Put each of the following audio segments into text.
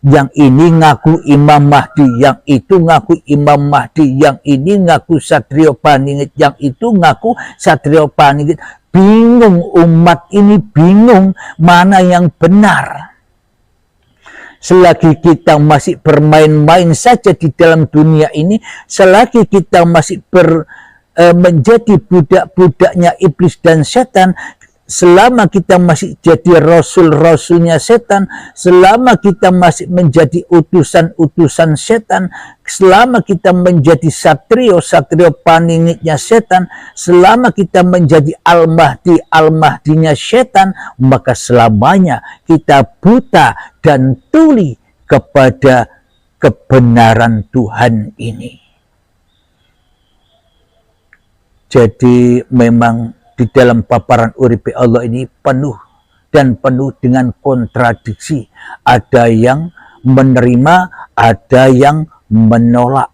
Yang ini ngaku Imam Mahdi, yang itu ngaku Imam Mahdi, yang ini ngaku Satrio Paningit, yang itu ngaku Satrio Paningit. Bingung, umat ini bingung mana yang benar. Selagi kita masih bermain-main saja di dalam dunia ini, selagi kita masih menjadi budak-budaknya iblis dan setan, selama kita masih jadi rasul-rasulnya setan, selama kita masih menjadi utusan-utusan setan, selama kita menjadi satrio paningitnya setan, selama kita menjadi al-mahdinya setan, maka selamanya kita buta dan tuli kepada kebenaran Tuhan ini. Jadi memang di dalam paparan uripe Allah ini penuh dengan kontradiksi. Ada yang menerima, ada yang menolak.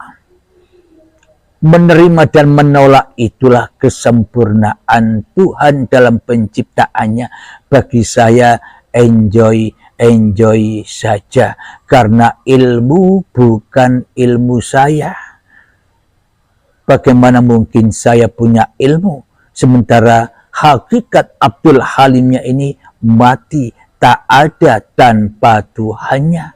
Menerima dan menolak itulah kesempurnaan Tuhan dalam penciptaannya. Bagi saya enjoy saja, karena ilmu bukan ilmu saya. Bagaimana mungkin saya punya ilmu sementara hakikat Abdul Halimnya ini mati, tak ada tanpa Tuhannya?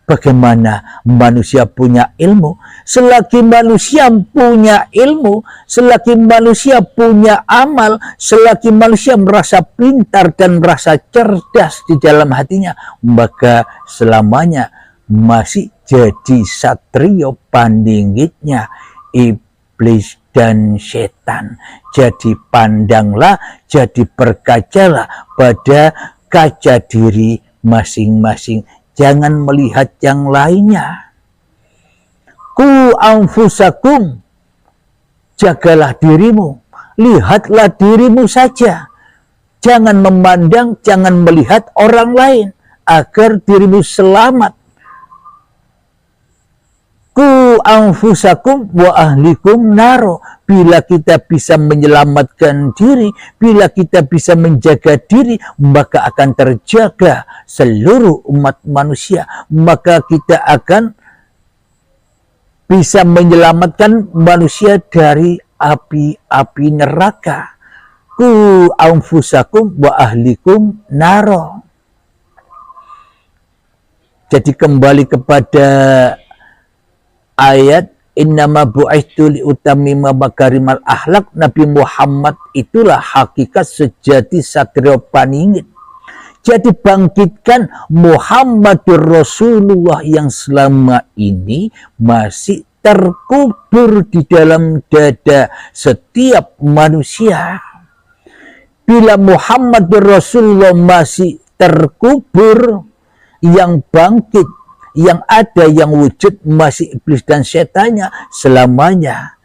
Bagaimana manusia punya ilmu? Selagi manusia punya ilmu, selagi manusia punya amal, selagi manusia merasa pintar dan merasa cerdas di dalam hatinya, maka selamanya masih jadi satrio pandingitnya iblis dan setan. Jadi pandanglah, jadi berkacalah pada kaca diri masing-masing. Jangan melihat yang lainnya. Ku anfusakum, jagalah dirimu, lihatlah dirimu saja. Jangan memandang, jangan melihat orang lain, agar dirimu selamat. Ku anfusakum wa ahlikum naro. Bila kita bisa menyelamatkan diri, bila kita bisa menjaga diri, maka akan terjaga seluruh umat manusia. Maka kita akan bisa menyelamatkan manusia dari api-api neraka. Ku anfusakum wa ahlikum naro. Jadi kembali kepada ayat innama bu'aitu liutamima makarimal akhlak. Nabi Muhammad itulah hakikat sejati satrio paningit. Jadi bangkitkan Muhammadur Rasulullah yang selama ini masih terkubur di dalam dada setiap manusia. Bila Muhammadur Rasulullah masih terkubur, yang bangkit, yang ada, yang wujud masih iblis dan setannya, selamanya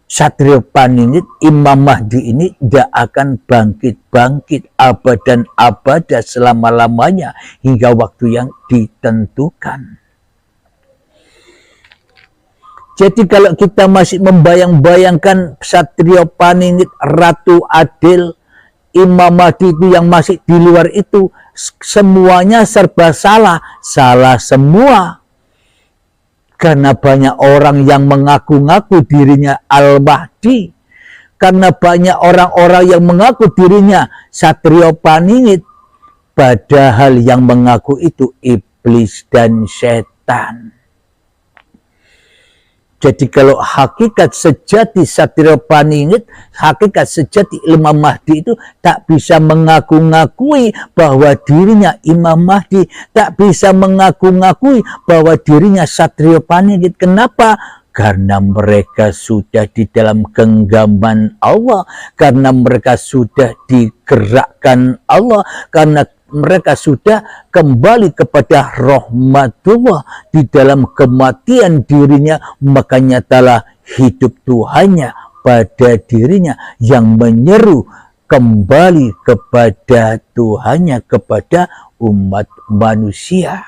satrio paningit Imam Mahdi ini tidak akan bangkit abadan abada, selama-lamanya hingga waktu yang ditentukan. Jadi kalau kita masih membayang-bayangkan satrio paningit, Ratu Adil, Imam Mahdi itu yang masih di luar itu, semuanya serba salah semua. Karena banyak orang yang mengaku-ngaku dirinya Al-Mahdi, karena banyak orang-orang yang mengaku dirinya satrio paningit, padahal yang mengaku itu iblis dan setan. Jadi kalau hakikat sejati satrio paningit, hakikat sejati Imam Mahdi itu tak bisa mengaku-ngakui bahwa dirinya Imam Mahdi, tak bisa mengaku-ngakui bahwa dirinya satrio paningit. Kenapa? Karena mereka sudah di dalam genggaman Allah, karena mereka sudah digerakkan Allah, karena mereka sudah kembali kepada rahmatullah di dalam kematian dirinya, maka nyatalah hidup Tuhannya pada dirinya yang menyeru kembali kepada Tuhannya, kepada umat manusia.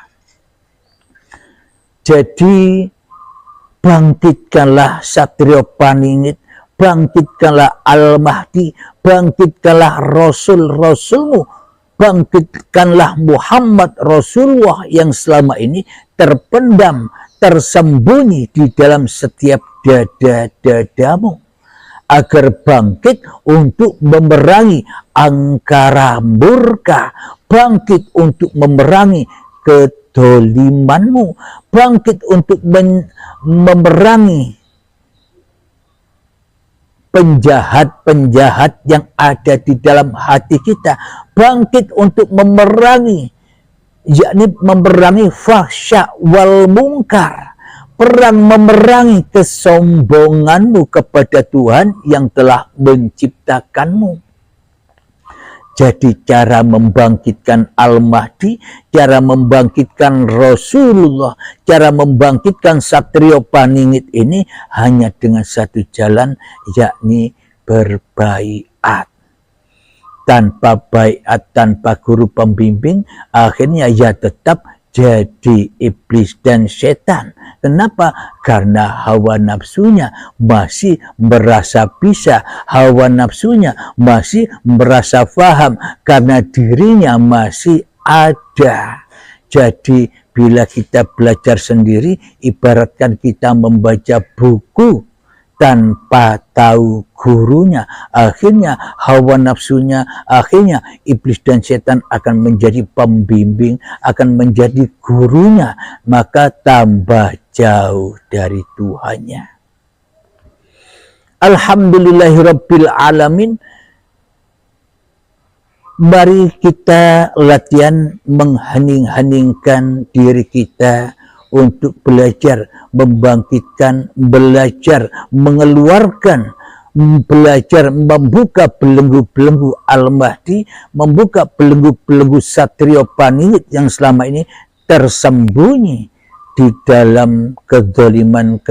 Jadi bangkitkanlah satrio paningit, bangkitkanlah Al-Mahdi, bangkitkanlah Rasul-Rasulmu, bangkitkanlah Muhammad Rasulullah yang selama ini terpendam, tersembunyi di dalam setiap dada-dadamu, agar bangkit untuk memerangi angkara murka, bangkit untuk memerangi kedolimanmu, bangkit untuk memerangi penjahat-penjahat yang ada di dalam hati kita, bangkit untuk memerangi, yakni memerangi fahsya wal mungkar, perang memerangi kesombonganmu kepada Tuhan yang telah menciptakanmu. Jadi cara membangkitkan Al-Mahdi, cara membangkitkan Rasulullah, cara membangkitkan Satrio Paningit ini hanya dengan satu jalan, yakni berbaiat. Tanpa baiat, tanpa guru pembimbing, akhirnya ya tetap jadi iblis dan setan. Kenapa? Karena hawa nafsunya masih merasa bisa, hawa nafsunya masih merasa paham, karena dirinya masih ada. Jadi bila kita belajar sendiri, ibaratkan kita membaca buku tanpa tahu gurunya, akhirnya hawa nafsunya, akhirnya iblis dan setan akan menjadi pembimbing, akan menjadi gurunya, maka tambah jauh dari Tuhannya. Alhamdulillahirabbil alamin. Mari kita latihan menghening-heningkan diri kita untuk belajar, membangkitkan, belajar, mengeluarkan, belajar membuka belenggu-belenggu Al-Mahdi, membuka belenggu-belenggu Satrio Paningit yang selama ini tersembunyi di dalam kezaliman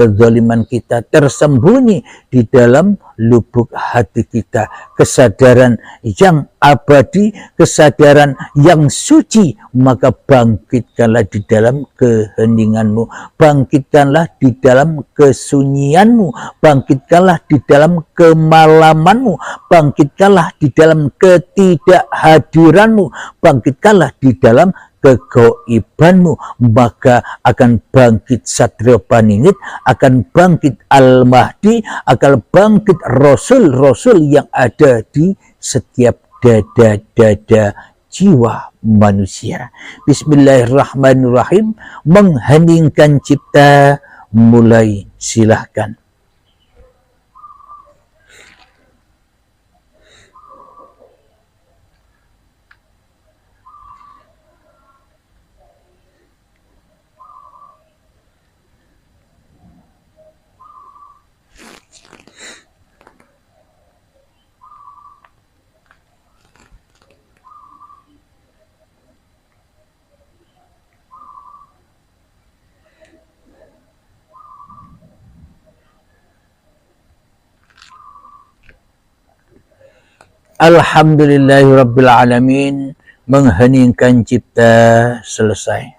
kita, tersembunyi di dalam lubuk hati kita. Kesadaran yang abadi, kesadaran yang suci, maka bangkitkanlah di dalam keheninganmu, bangkitkanlah di dalam kesunyianmu, bangkitkanlah di dalam kemalamanmu, bangkitkanlah di dalam ketidakhadiranmu, bangkitkanlah di dalam kegoibanmu, maka akan bangkit Satrio Paningit, akan bangkit Al-Mahdi, akan bangkit Rasul-Rasul yang ada di setiap dada-dada jiwa manusia. Bismillahirrahmanirrahim. Mengheningkan cipta, mulai, silahkan. Alhamdulillahirabbil alamin. Mengheningkan cipta, selesai.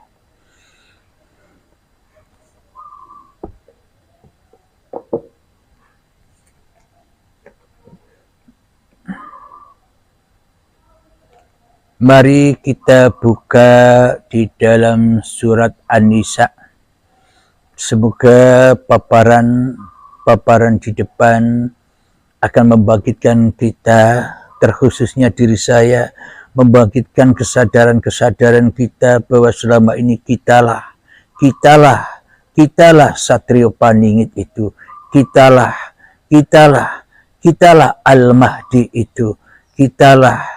Mari kita buka di dalam surat An-Nisa. Semoga paparan di depan akan membangkitkan kita, terkhususnya diri saya, membangkitkan kesadaran-kesadaran kita bahwa selama ini kitalah Satrio Paningit itu, kitalah Al-Mahdi itu, kitalah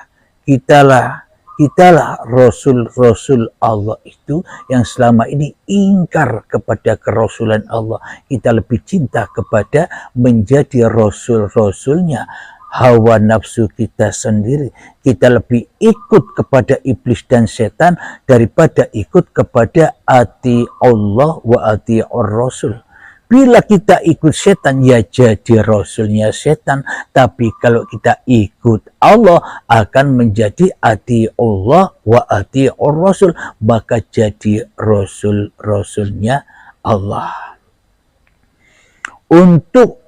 Rasul-Rasul Allah itu yang selama ini ingkar kepada kerasulan Allah. Kita lebih cinta kepada menjadi Rasul-Rasulnya hawa nafsu kita sendiri. Kita lebih ikut kepada iblis dan setan daripada ikut kepada ati Allah wa ati ar-Rasul. Bila kita ikut setan, ya jadi rasulnya setan. Tapi kalau kita ikut Allah, akan menjadi ati Allah wa ati ar-Rasul. Maka jadi rasul-rasulnya Allah. Untuk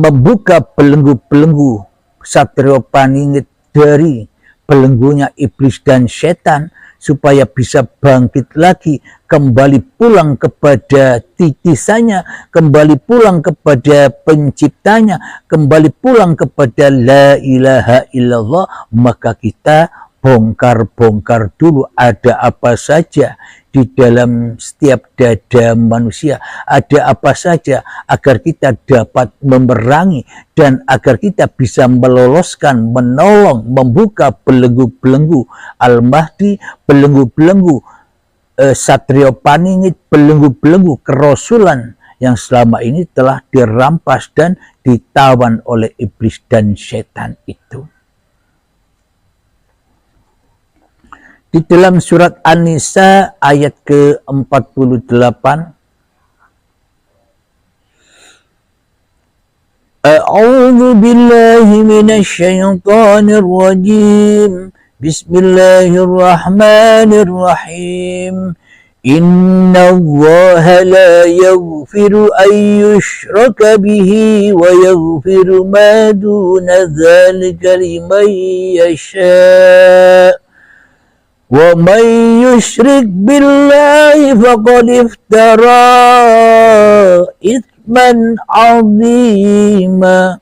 membuka belenggu-belenggu Satrio Paningit dari belenggunya iblis dan setan, supaya bisa bangkit lagi, kembali pulang kepada titisannya, kembali pulang kepada penciptanya, kembali pulang kepada la ilaha illallah. Maka kita bongkar-bongkar dulu ada apa saja di dalam setiap dada manusia, ada apa saja, agar kita dapat memerangi dan agar kita bisa meloloskan, menolong, membuka belenggu-belenggu Al-Mahdi, belenggu-belenggu Satrio Paningit, belenggu-belenggu kerasulan yang selama ini telah dirampas dan ditawan oleh iblis dan setan itu. Di dalam surat An-Nisa ayat ke-48, A'udzu billahi minasy syaithanir rajim. Bismillahirrahmanirrahim. Inna Allaha la yaghfiru an yushraka bihi wa yaghfiru ma duna dzalika liman yasha'. Wa man yusyrik billahi faqad iftara itsman 'azima.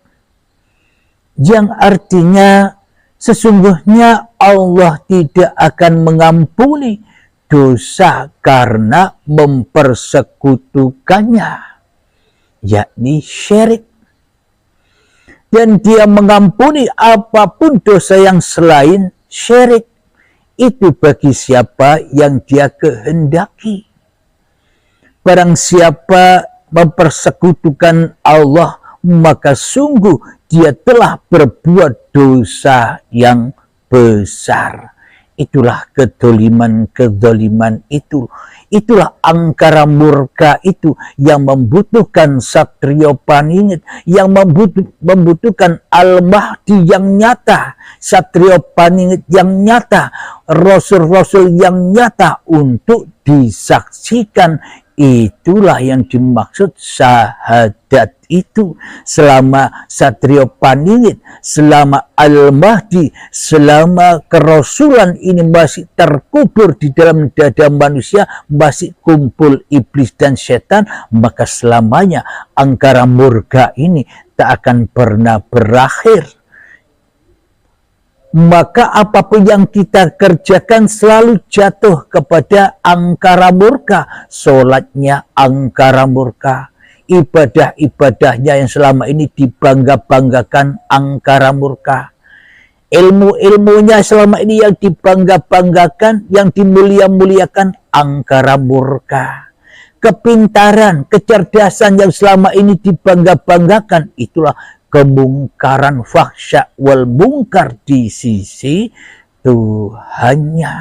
Yang artinya sesungguhnya Allah tidak akan mengampuni dosa karena mempersekutukannya, yakni syirik. Dan Dia mengampuni apapun dosa yang selain syirik. Itu bagi siapa yang Dia kehendaki. Barang siapa mempersekutukan Allah, maka sungguh dia telah berbuat dosa yang besar. Itulah kedoliman itu. Itulah angkara murka itu yang membutuhkan Satrio Paningit, yang membutuhkan Al-Mahdi yang nyata, Satrio Paningit yang nyata, Rasul-Rasul yang nyata untuk disaksikan. Itulah yang dimaksud syahadat itu. Selama Satrio Paningit, selama Al-Mahdi, selama kerasulan ini masih terkubur di dalam dada manusia, masih kumpul iblis dan setan, maka selamanya angkara murka ini tak akan pernah berakhir. Maka apapun yang kita kerjakan selalu jatuh kepada angkara murka. Sholatnya angkara murka, ibadah-ibadahnya yang selama ini dibangga-banggakan angkara murka, ilmu-ilmunya selama ini yang dibangga-banggakan, yang dimulia-muliakan angkara murka, kepintaran, kecerdasan yang selama ini dibangga-banggakan, itulah kemungkaran, fahsya wal mungkar di sisi Tuhannya.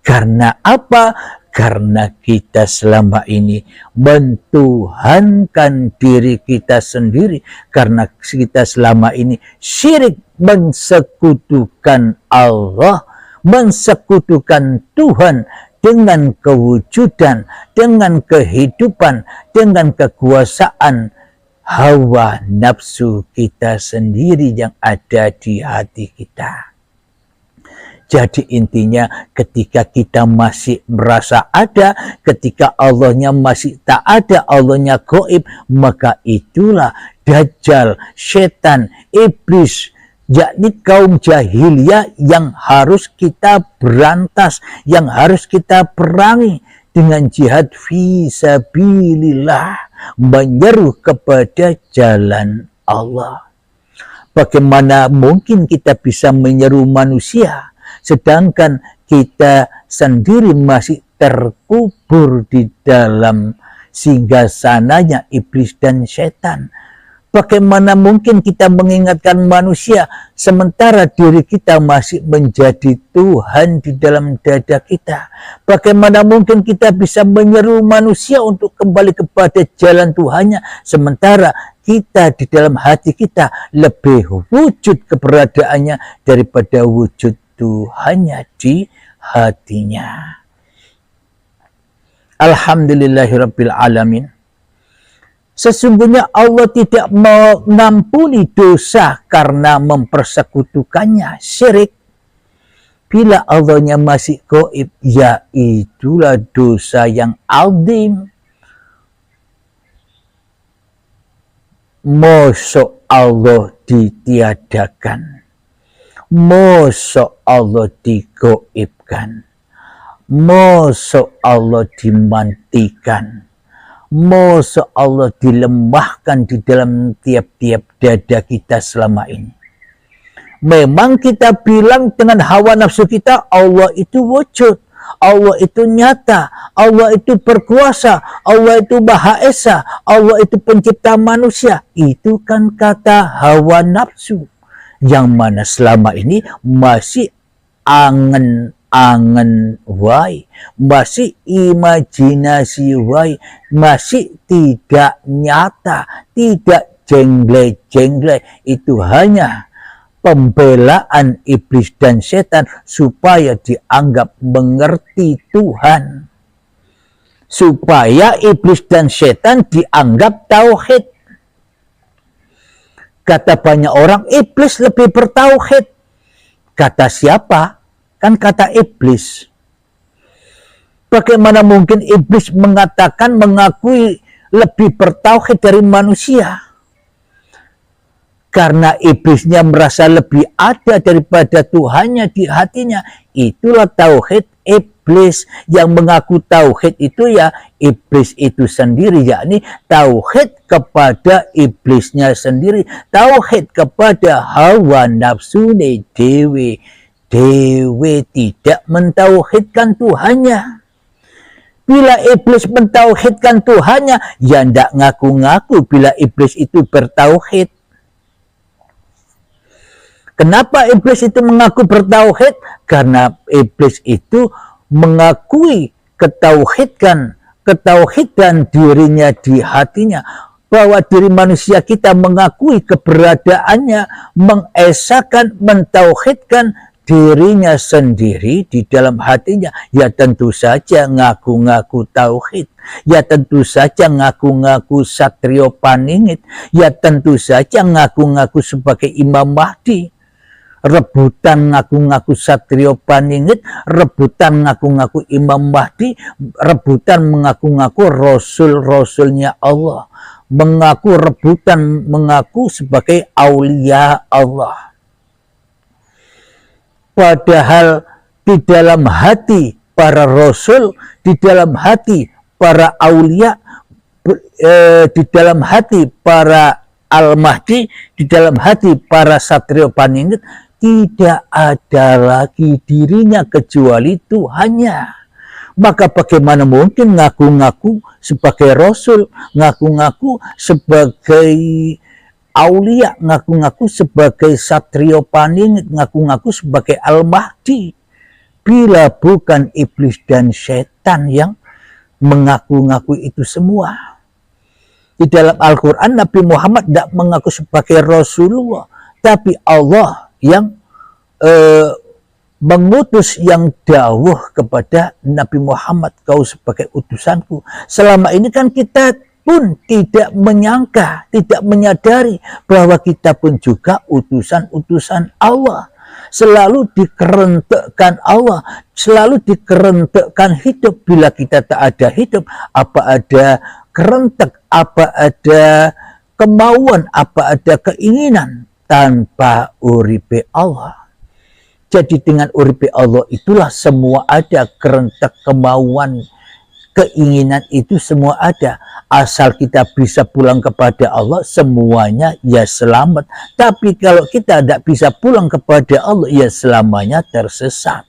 Karena apa? Karena kita selama ini mentuhankan diri kita sendiri. Karena kita selama ini syirik, mensekutukan Allah, mensekutukan Tuhan dengan kewujudan, dengan kehidupan, dengan kekuasaan hawa nafsu kita sendiri yang ada di hati kita. Jadi intinya ketika kita masih merasa ada, ketika Allahnya masih tak ada, Allahnya gaib, maka itulah Dajjal, setan, iblis, yakni kaum jahiliyah yang harus kita berantas, yang harus kita perangi dengan jihad fisabilillah, menyeru kepada jalan Allah. Bagaimana mungkin kita bisa menyeru manusia sedangkan kita sendiri masih terkubur di dalam singgasananya iblis dan setan? Bagaimana mungkin kita mengingatkan manusia sementara diri kita masih menjadi Tuhan di dalam dada kita? Bagaimana mungkin kita bisa menyeru manusia untuk kembali kepada jalan Tuhannya sementara kita di dalam hati kita lebih wujud keberadaannya daripada wujud Tuhannya di hatinya? Alhamdulillahirabbil alamin. Sesungguhnya Allah tidak mengampuni dosa karena mempersekutukannya, syirik. Bila Allahnya masih gaib, ya itulah dosa yang azim. Mosok Allah ditiadakan, mosok Allah digaibkan, mosok Allah dimantikan, mosok Allah dilemahkan di dalam tiap-tiap dada kita selama ini. Memang kita bilang dengan hawa nafsu kita, Allah itu wujud, Allah itu nyata, Allah itu berkuasa, Allah itu Maha Esa, Allah itu pencipta manusia. Itu kan kata hawa nafsu, yang mana selama ini masih angen-angen wae, masih imajinasi wae, masih tidak nyata, tidak jengle-jengle. Itu hanya pembelaan iblis dan setan supaya dianggap mengerti Tuhan, supaya iblis dan setan dianggap tauhid. Kata banyak orang, iblis lebih bertauhid. Kata siapa? Kan kata iblis. Bagaimana mungkin iblis mengatakan, mengakui lebih bertauhid dari manusia? Karena iblisnya merasa lebih ada daripada Tuhannya di hatinya. Itulah tauhid iblis. Yang mengaku tauhid itu ya iblis itu sendiri, yakni tauhid kepada iblisnya sendiri, tauhid kepada hawa nafsu dewe. Dewe tidak mentauhidkan Tuhannya. Bila iblis mentauhidkan Tuhannya, ya ndak ngaku-ngaku bila iblis itu bertauhid. Kenapa iblis itu mengaku bertauhid? Karena iblis itu mengakui ketauhidan dirinya di hatinya, bahwa diri manusia kita mengakui keberadaannya, mengesakan, mentauhidkan dirinya sendiri di dalam hatinya. Ya tentu saja ngaku-ngaku tauhid, ya tentu saja ngaku-ngaku Satrio Paningit, ya tentu saja ngaku-ngaku sebagai Imam Mahdi. Rebutan ngaku-ngaku Satrio Paningit, rebutan ngaku-ngaku Imam Mahdi, rebutan mengaku-ngaku Rasul-Rasulnya Allah, mengaku sebagai aulia Allah. Padahal di dalam hati para Rasul, di dalam hati para aulia, di dalam hati para Al-Mahdi, di dalam hati para Satrio Paningit, tidak ada lagi dirinya kecuali Tuhannya. Maka bagaimana mungkin ngaku-ngaku sebagai Rasul, ngaku-ngaku sebagai aulia, ngaku-ngaku sebagai Satrio Paningit, ngaku-ngaku sebagai Al-Mahdi, bila bukan iblis dan setan yang mengaku-ngaku itu semua. Di dalam Al-Quran, Nabi Muhammad tidak mengaku sebagai Rasulullah, tapi Allah yang mengutus, yang dawuh kepada Nabi Muhammad, kau sebagai utusanku. Selama ini kan kita pun tidak menyangka, tidak menyadari bahwa kita pun juga utusan-utusan Allah. Selalu dikerentekkan Allah, selalu dikerentekkan hidup. Bila kita tak ada hidup, apa ada kerentek, apa ada kemauan, apa ada keinginan tanpa uripe Allah. Jadi dengan uripe Allah itulah semua ada, kerentek, kemauan, keinginan itu semua ada. Asal kita bisa pulang kepada Allah, semuanya ya selamat. Tapi kalau kita tidak bisa pulang kepada Allah, ya selamanya tersesat.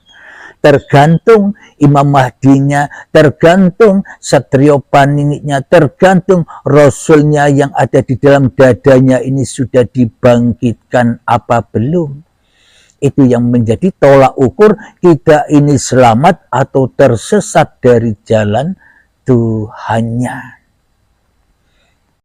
Tergantung Imam Mahdinya, tergantung Satrio Paningitnya, tergantung Rasulnya yang ada di dalam dadanya ini sudah dibangkitkan apa belum. Itu yang menjadi tolak ukur kita ini selamat atau tersesat dari jalan Tuhannya.